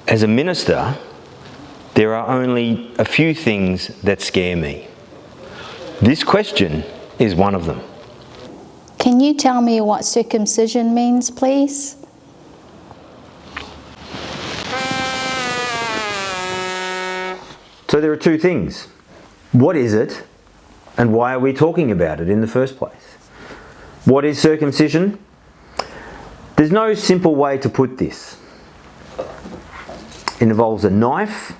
As a minister, there are only a few things that scare me. This question is one of them. Can you tell me what circumcision means, please? So there are two things. What is it, and why are we talking about it in the first place? What is circumcision? There's no simple way to put this. It involves a knife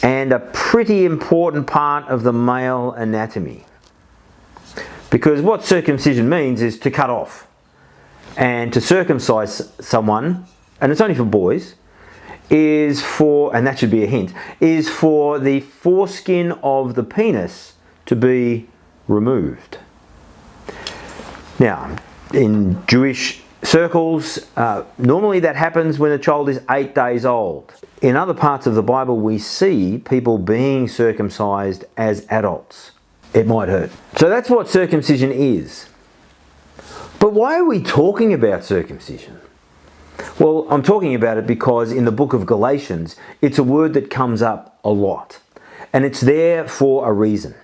and a pretty important part of the male anatomy. Because what circumcision means is to cut off. And to circumcise someone, and it's only for boys, is for, and that should be a hint, is for the foreskin of the penis to be removed. Now, in Jewish circles, normally that happens when a child is 8 days old. In other parts of the Bible, we see people being circumcised as adults. It might hurt. So that's what circumcision is. But why are we talking about circumcision? Well, I'm talking about it because in the book of Galatians, it's a word that comes up a lot. And it's there for a reason.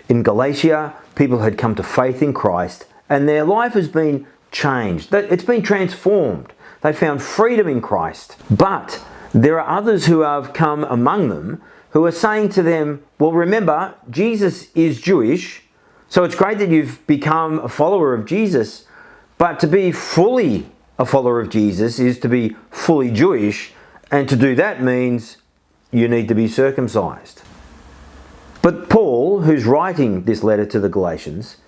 In Galatia, people had come to faith in Christ and their life has been changed. It's been transformed. They found freedom in Christ. But there are others who have come among them who are saying to them, well, remember, Jesus is Jewish, so it's great that you've become a follower of Jesus, but to be fully a follower of Jesus is to be fully Jewish, and to do that means you need to be circumcised. But Paul, who's writing this letter to the Galatians,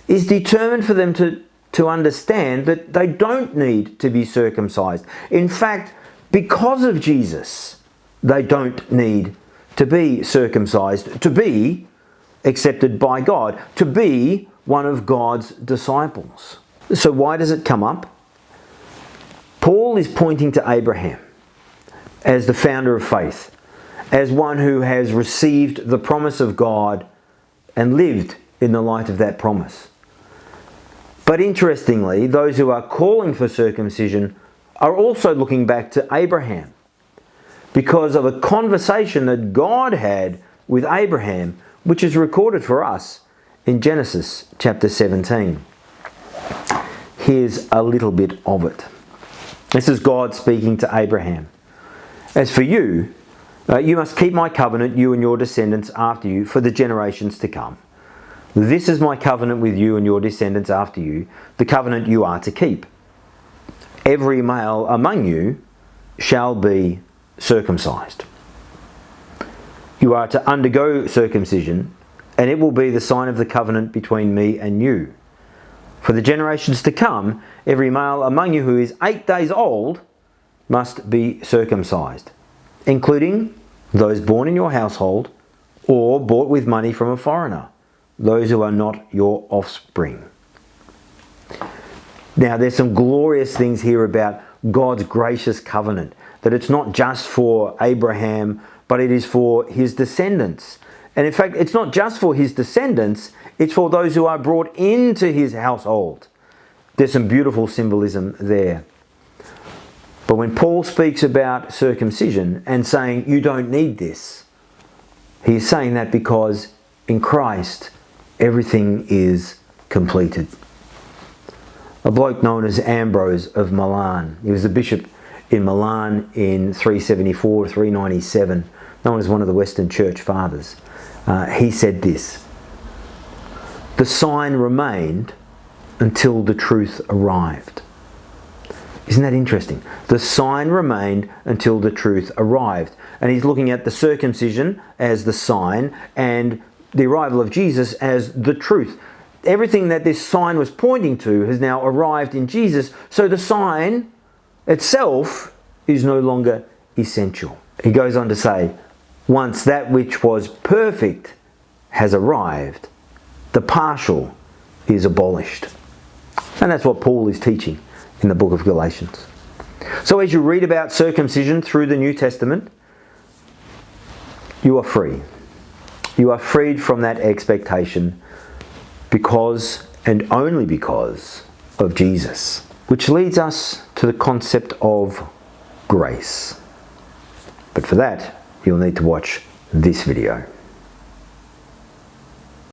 is determined for them to understand that they don't need to be circumcised. In fact, because of Jesus, they don't need to be circumcised, to be accepted by God, to be one of God's disciples. So why does it come up? Paul is pointing to Abraham as the founder of faith, as one who has received the promise of God and lived in the light of that promise. But interestingly, those who are calling for circumcision are also looking back to Abraham, because of a conversation that God had with Abraham, which is recorded for us in Genesis chapter 17. Here's a little bit of it. This is God speaking to Abraham. As for you, you must keep my covenant, you and your descendants after you, for the generations to come. This is my covenant with you and your descendants after you, the covenant you are to keep. Every male among you shall be circumcised. You are to undergo circumcision, and it will be the sign of the covenant between me and you. For the generations to come, every male among you who is 8 days old must be circumcised, including those born in your household or bought with money from a foreigner, those who are not your offspring. Now, there's some glorious things here about God's gracious covenant, that it's not just for Abraham, but it is for his descendants. And in fact, it's not just for his descendants, it's for those who are brought into his household. There's some beautiful symbolism there. But when Paul speaks about circumcision and saying you don't need this, he's saying that because in Christ everything is completed. A bloke known as Ambrose of Milan, he was the bishop in Milan in 374 to 397, known as one of the Western Church Fathers. He said this: the sign remained until the truth arrived. Isn't that interesting? The sign remained until the truth arrived. And he's looking at the circumcision as the sign and the arrival of Jesus as the truth. Everything that this sign was pointing to has now arrived in Jesus, so the sign itself is no longer essential. He goes on to say, once that which was perfect has arrived, the partial is abolished. And that's what Paul is teaching in the book of Galatians. So as you read about circumcision through the New Testament, you are free. You are freed from that expectation because and only because of Jesus. Which leads us to the concept of grace. But for that, you'll need to watch this video.